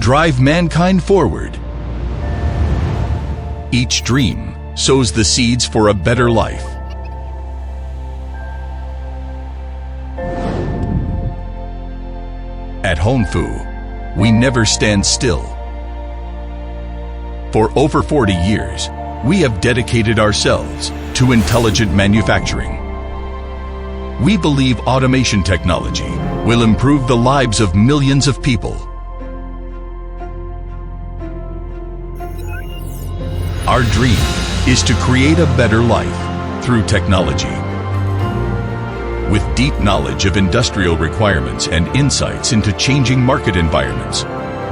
drive mankind forward. Each dream sows the seeds for a better life. At Houng, we never stand still. For over 40 years, we have dedicated ourselves to intelligent manufacturing. We believe automation technology will improve the lives of millions of people. Our dream is to create a better life through technology. With deep knowledge of industrial requirements and insights into changing market environments,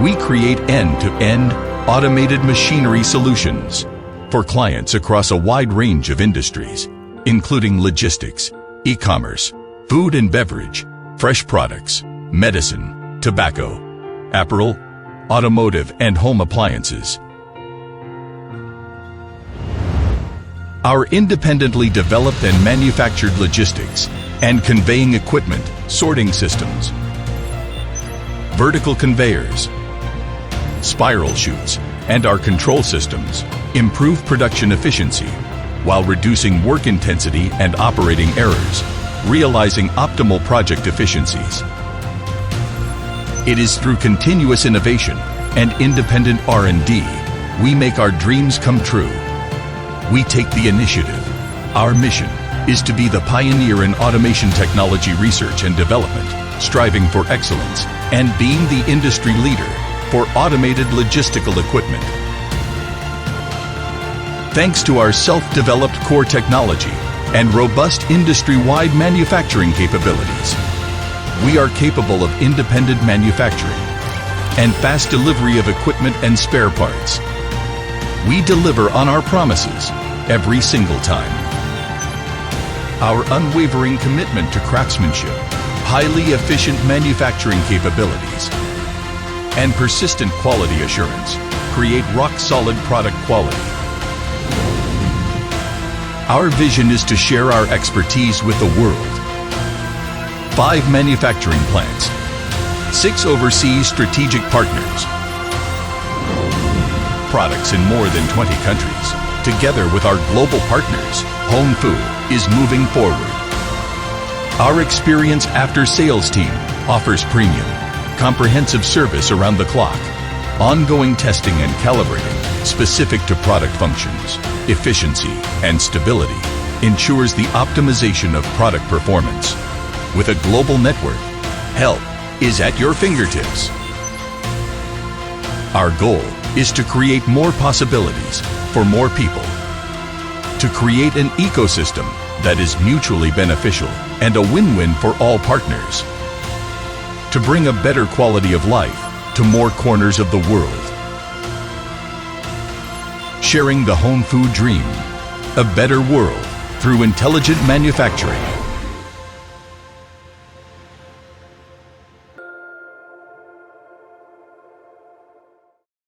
we create end-to-end automated machinery solutions for clients across a wide range of industries, including logistics, e-commerce, food and beverage, fresh products, medicine, tobacco, apparel, automotive, and home appliances. Our independently developed and manufactured logistics and conveying equipment, sorting systems, vertical conveyors, spiral chutes, and our control systems improve production efficiency while reducing work intensity and operating errors, realizing optimal project efficiencies. It is through continuous innovation and independent R&D we make our dreams come true. We take the initiative. Our mission is to be the pioneer in automation technology research and development, striving for excellence and being the industry leader for automated logistical equipment. Thanks to our self-developed core technology and robust industry-wide manufacturing capabilities, we are capable of independent manufacturing and fast delivery of equipment and spare parts. We deliver on our promises every single time. Our unwavering commitment to craftsmanship, highly efficient manufacturing capabilities, and persistent quality assurance create rock-solid product quality. Our vision is to share our expertise with the world. 5 manufacturing plants, 6 overseas strategic partners, products in more than 20 countries. Together with our global partners, Houng is moving forward. Our experienced after-sales team offers premium, comprehensive service around the clock, ongoing testing and calibrating specific to product functions, efficiency, and stability ensures the optimization of product performance. With a global network, help is at your fingertips. Our goal is to create more possibilities for more people, to create an ecosystem that is mutually beneficial and a win-win for all partners, to bring a better quality of life to more corners of the world. Sharing the Houng dream, a better world through intelligent manufacturing.